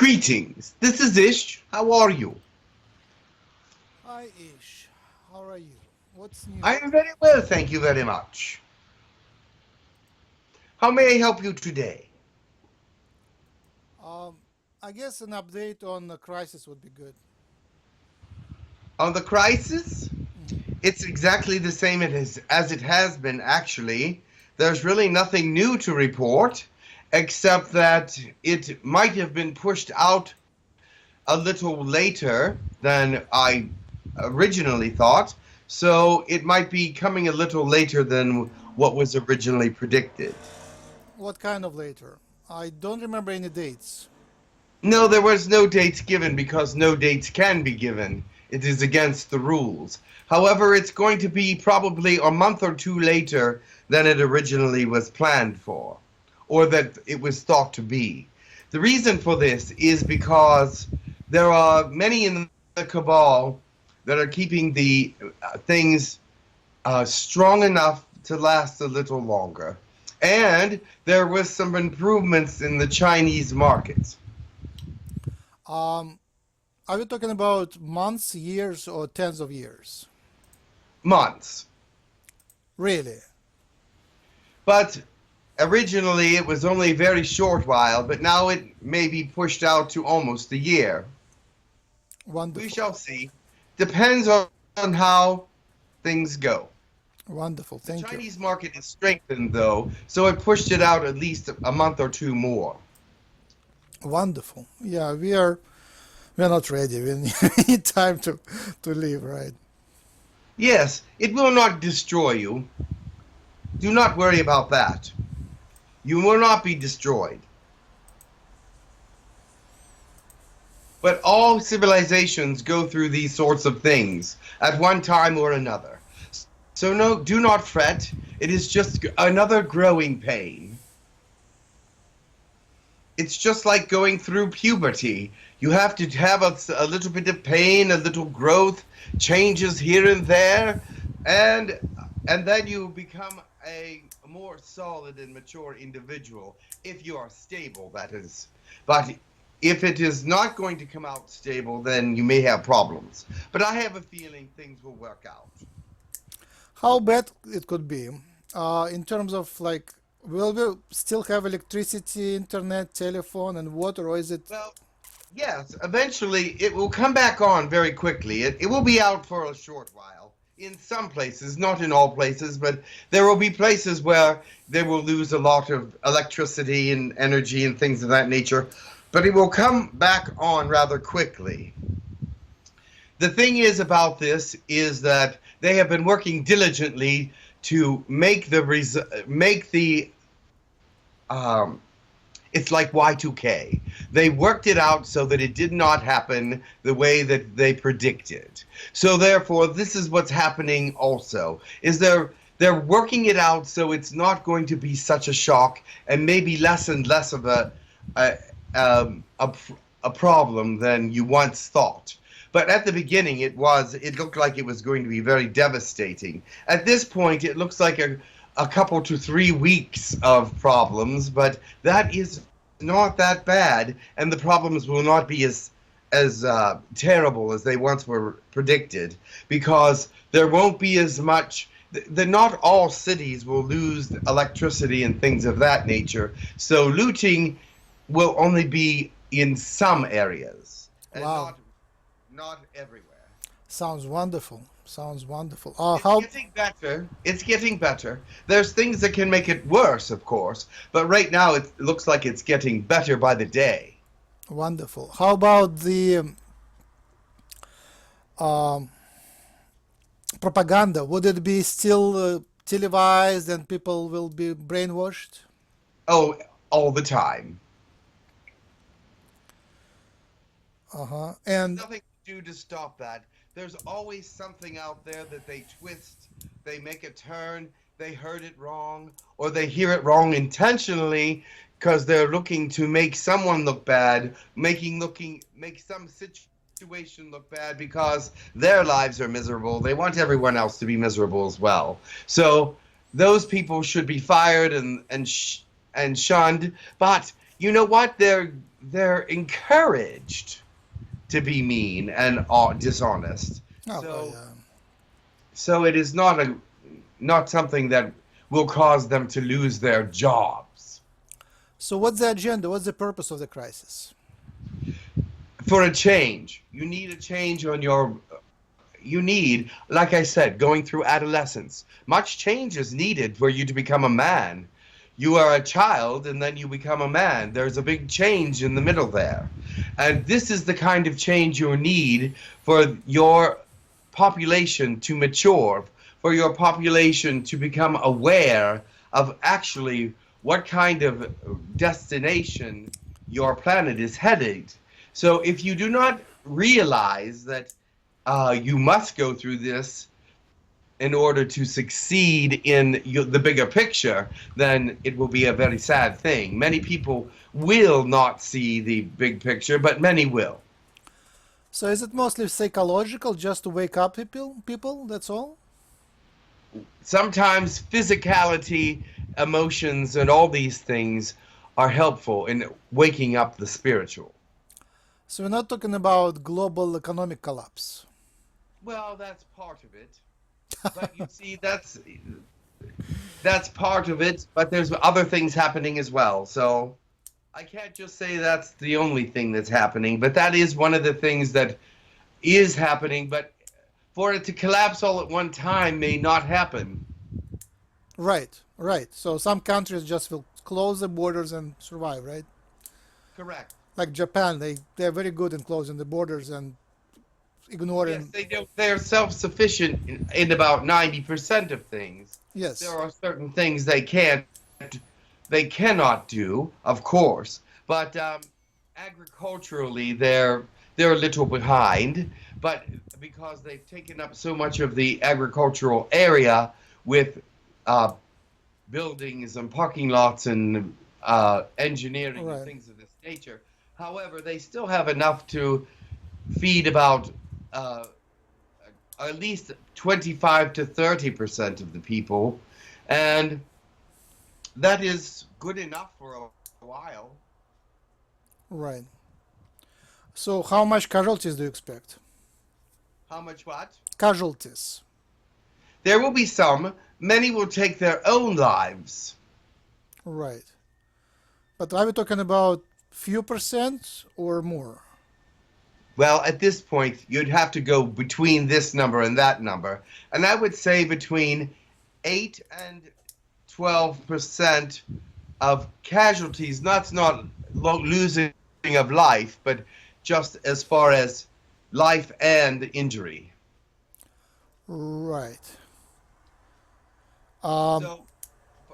Greetings. This is Ish. How are you? Hi Ish, how are you? What's new? I am very well, thank you very much. How may I help you today? Um, I guess an update on the crisis would be good. On the crisis? Mhm. It's exactly the same as it has been, actually. There's really nothing new to report, except that it might have been pushed out a little later than I originally thought. So it might be coming a little later than what was originally predicted. What kind of later? I don't remember any dates. No, there was no dates given because no dates can be given. It is against the rules. However, it's going to be probably a month or two later than it originally was planned for, or that it was thought to be. The reason for this is because there are many in the cabal that are keeping the things strong enough to last a little longer. And there was some improvements in the Chinese market. Um, are we talking about months, years, or tens of years? Months. Really? But originally it was only a very short while, but now it may be pushed out to almost a year. We Wonderful. shall see. Depends on how things go. Wonderful. The Thank you. Chinese market is strengthened, though, so it pushed it out at least a month or two more. Wonderful. Yeah, we're not ready. We need time to leave, right? Yes, it will not destroy you. Do not worry about that. You will not be destroyed. But all civilizations go through these sorts of things at one time or another. So no, do not fret. It is just another growing pain. It's just like going through puberty. You have to have a little bit of pain, a little growth, changes here and there, and then you become a more solid and mature individual if you are stable, that is. But if it is not going to come out stable, then you may have problems. But I have a feeling things will work out. How bad it could be, in terms of like, will we still have electricity, internet, telephone, and water, or is it? Well, yes, eventually it will come back on very quickly. It will be out for a short while. In some places, not in all places, but there will be places where they will lose a lot of electricity and energy and things of that nature. But it will come back on rather quickly. The thing is about this is that they have been working diligently to make the it's like Y2K. They worked it out so that it did not happen the way that they predicted. So therefore, this is what's happening also, is they're working it out so it's not going to be such a shock and maybe less and less of a, um, a, a problem than you once thought. But at the beginning, it looked like it was going to be very devastating. At this point, it looks like a couple to 3 weeks of problems, but that is not that bad, and the problems will not be as terrible as they once were predicted, because there won't be as much. Not all cities will lose electricity and things of that nature, so looting will only be in some areas and Wow, not everywhere. sounds wonderful. Sounds wonderful. It's How getting better. It's getting better. There's things that can make it worse, of course, but right now it looks like it's getting better by the day. wonderful. How about the um, propaganda? Would it be still televised and people will be brainwashed? Oh, all the time. Uh-huh. There's And nothing to do to stop that. There's always something out there that they twist, they make a turn, they heard it wrong, or they hear it wrong intentionally because they're looking to make someone look bad, make some situation look bad because their lives are miserable. They want everyone else to be miserable as well. So those people should be fired and shunned. But you know what? they're encouraged to be mean and dishonest. Oh, well, So yeah. so it is not something that will cause them to lose their jobs. So what's the agenda? What's the purpose of the crisis? For a change, you need a change on your you need, like I said, going through adolescence. Much change is needed for you to become a man. You are a child and then you become a man. There's a big change in the middle there. And this is the kind of change you need for your population to mature, for your population to become aware of actually what kind of destination your planet is headed. So if you do not realize that you must go through this in order to succeed in the bigger picture, then it will be a very sad thing. Many people will not see the big picture, but many will. So is it mostly psychological, just to wake up people? That's all? Sometimes physicality, emotions, and all these things are helpful in waking up the spiritual. So we're not talking about global economic collapse. Well, that's part of it. But you see, that's part of it, but there's other things happening as well. So I can't just say that's the only thing that's happening, but that is one of the things that is happening, but for it to collapse all at one time may not happen. Right, right. So some countries just will close the borders and survive, right? Correct. Like Japan, they're very good in closing the borders and ignoring. Yes, they do. They're self-sufficient in about 90% of things. Yes. There are certain things they cannot do, of course, but agriculturally they're a little behind, but because they've taken up so much of the agricultural area with buildings and parking lots and engineering Right. and things of this nature. However, they still have enough to feed about at least 25 to 30% of the people, and that is good enough for a while. Right. So how much casualties do you expect? How much what? Casualties. There will be some. Many will take their own lives. Right. But are we talking about few percent or more? Well, at this point, you'd have to go between this number and that number. And I would say between 8 and 12% of casualties, not losing of life, but just as far as life and injury. Right. So,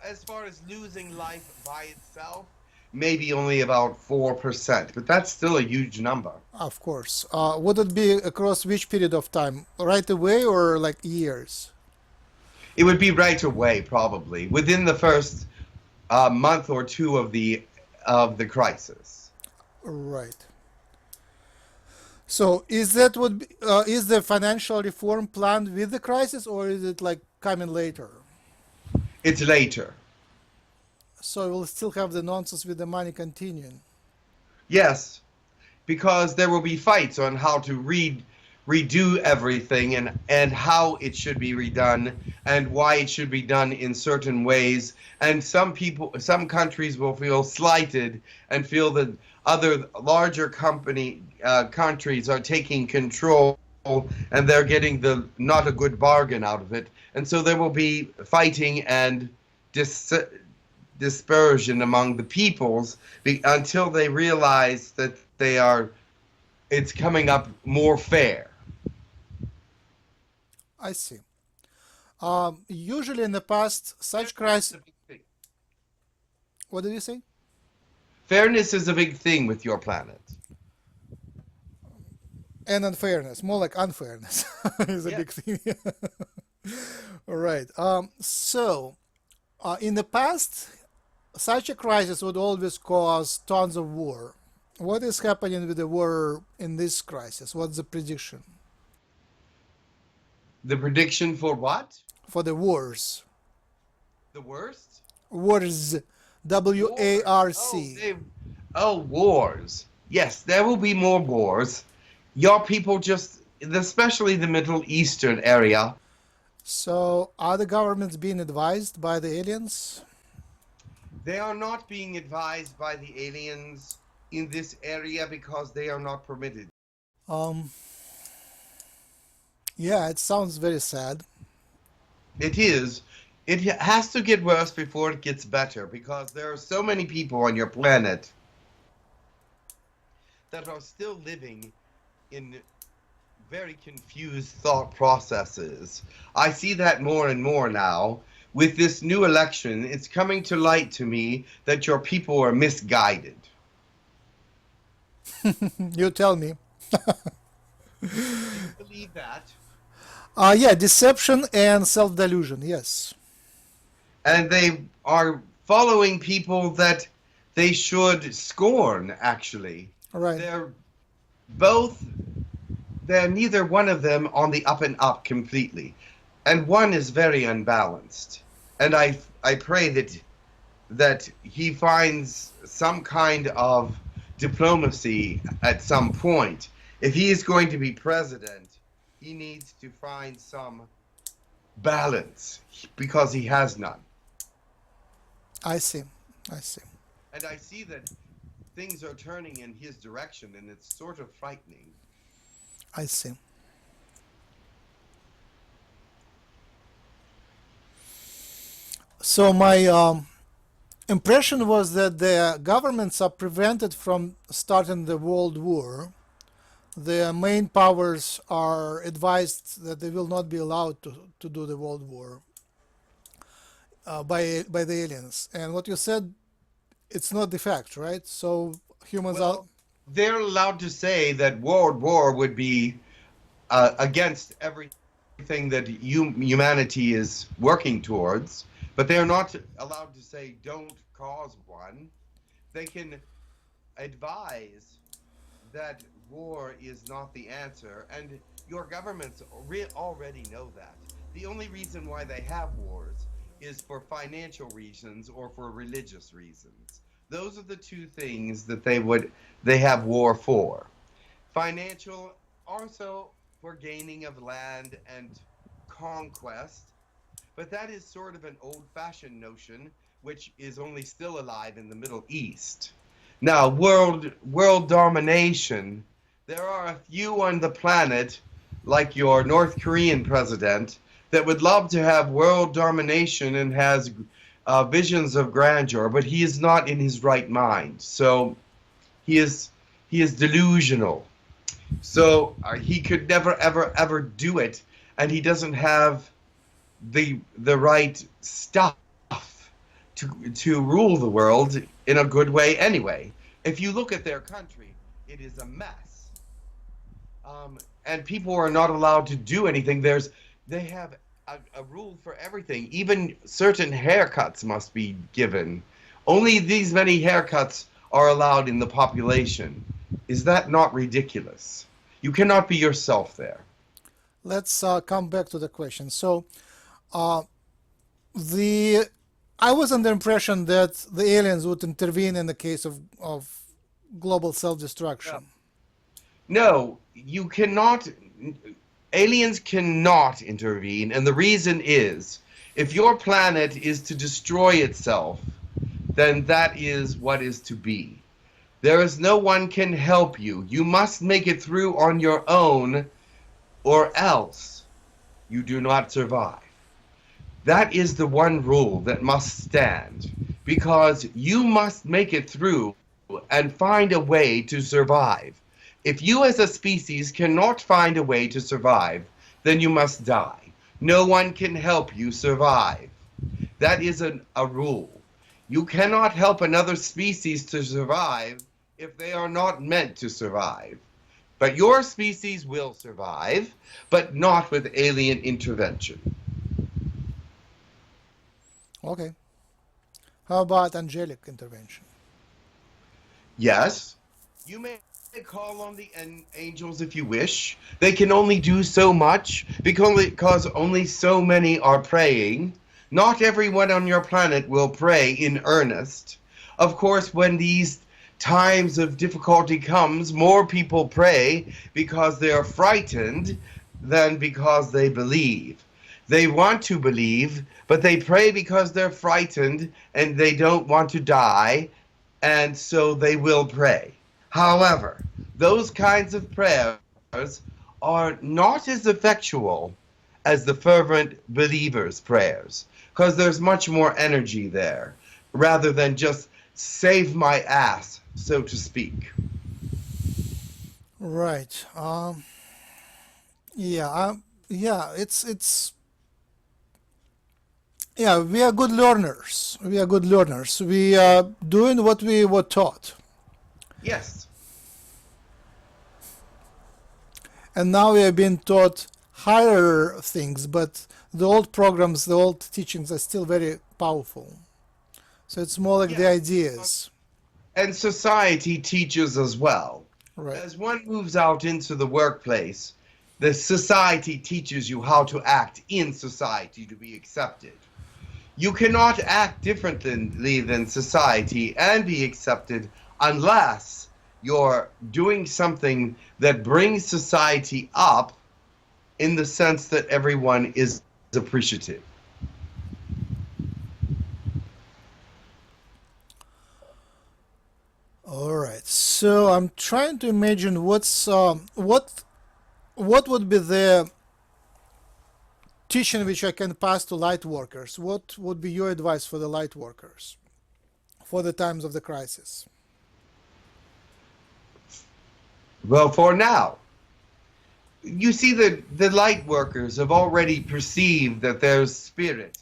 as far as losing life by itself, maybe only about 4%, but that's still a huge number. Of course. Would it be across which period of time? Right away or like years? It would be right away, probably within the first month or two of the crisis. Right. So is that what is the financial reform planned with the crisis, or is it like coming later? It's later. So we'll still have the nonsense with the money continuing. Yes, because there will be fights on how to redo everything and how it should be redone and why it should be done in certain ways. And some countries will feel slighted and feel that other larger countries are taking control and they're getting not a good bargain out of it. And so there will be fighting and dispersion among the peoples until they realize that it's coming up more fair. I see. Usually in the past, such crises. What did you say? Fairness is a big thing with your planet. And unfairness, more like unfairness, is a big thing. All right. In the past, such a crisis would always cause tons of war. What is happening with the war in this crisis? What's the prediction? The prediction for what? For the wars. The worst? Wars. WARC. Oh, wars. Yes, there will be more wars. Your people just, especially the Middle Eastern area, So, are the governments being advised by the aliens? they are not being advised by the aliens in this area because they are not permitted. Um, yeah, it sounds very sad. It is. It has to get worse before it gets better because there are so many people on your planet that are still living in very confused thought processes. I see that more and more now. With this new election, it's coming to light to me that your people are misguided. You tell me. Do you believe that? Yeah, deception and self delusion, yes. And they are following people that they should scorn, actually. All right. They're both, they're neither one of them on the up and up completely. And one is very unbalanced. And I pray that he finds some kind of diplomacy at some point. If he is going to be president, he needs to find some balance because he has none. I see. I see. And I see that things are turning in his direction, and it's sort of frightening. I see. So my impression was that the governments are prevented from starting the world war. The main powers are advised that they will not be allowed to do the world war by the aliens. And what you said, it's not the fact, right? So humans are. Well, they're allowed to say that world war would be against everything that humanity is working towards, but they're not allowed to say don't cause one. They can advise that war is not the answer, and your governments already know that. The only reason why they have wars is for financial reasons or for religious reasons. Those are the two things that they have war for. Financial, also for gaining of land and conquest, but that is sort of an old-fashioned notion which is only still alive in the Middle East. Now, world domination, there are a few on the planet, like your North Korean president, that would love to have world domination and has visions of grandeur, but he is not in his right mind. So he is delusional. So he could never, ever, ever do it, and he doesn't have the right stuff to rule the world in a good way anyway. If you look at their country, it is a mess. And people are not allowed to do anything. They have a rule for everything. Even certain haircuts must be given. Only these many haircuts are allowed in the population. Is that not ridiculous? You cannot be yourself there. Let's come back to the question. So, I was under the impression that the aliens would intervene in the case of global self-destruction. No, you cannot. Aliens cannot intervene, and the reason is, if your planet is to destroy itself, then that is what is to be. There is no one can help you. You must make it through on your own, or else you do not survive. That is the one rule that must stand, because you must make it through and find a way to survive. If you as a species cannot find a way to survive, then you must die. No one can help you survive. That is a rule. You cannot help another species to survive if they are not meant to survive. But your species will survive, but not with alien intervention. Okay. How about angelic intervention? Yes, you may call on the angels if you wish. They can only do so much because only so many are praying. Not everyone on your planet will pray in earnest. Of course, when these times of difficulty comes, more people pray because they are frightened than because they believe. They want to believe, but they pray because they're frightened and they don't want to die, and so they will pray. However, those kinds of prayers are not as effectual as the fervent believers' prayers, because there's much more energy there, rather than just save my ass, so to speak. Right. Yeah. Yeah. It's. Yeah. We are good learners. We are good learners. We are doing what we were taught, Yes. and now we are being taught higher things. But the old programs, the old teachings are still very powerful. So it's more like the Yes. ideas. And society teaches as well. Right. As one moves out into the workplace, the society teaches you how to act in society to be accepted. You cannot act differently than society and be accepted unless you're doing something that brings society up in the sense that everyone is appreciative. All right. So I'm trying to imagine what would be the teaching which I can pass to light workers. What would be your advice for the light workers for the times of the crisis? Well, for now, you see that the light workers have already perceived that there's spirit,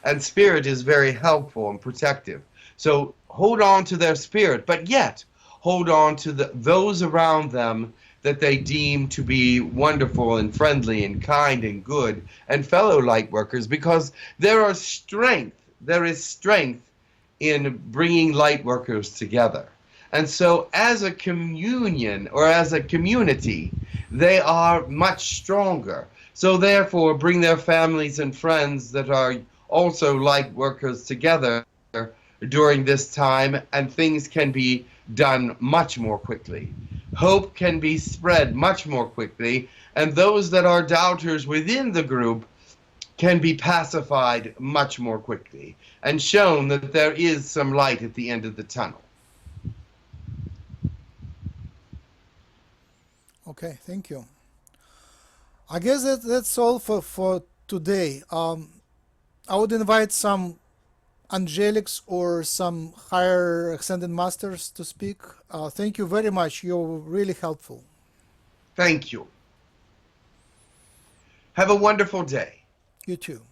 and spirit is very helpful and protective. So hold on to their spirit, but yet hold on to those around them that they deem to be wonderful and friendly and kind and good, and fellow light workers, because there is strength in bringing light workers together. And so as a communion or as a community, they are much stronger. So therefore, bring their families and friends that are also light workers together during this time, and things can be done much more quickly. Hope can be spread much more quickly, and those that are doubters within the group can be pacified much more quickly and shown that there is some light at the end of the tunnel. Okay, thank you. I guess that's all for today. I would invite some angelics or some higher ascended masters to speak. Thank you very much. You're really helpful. Thank you. Have a wonderful day. You too.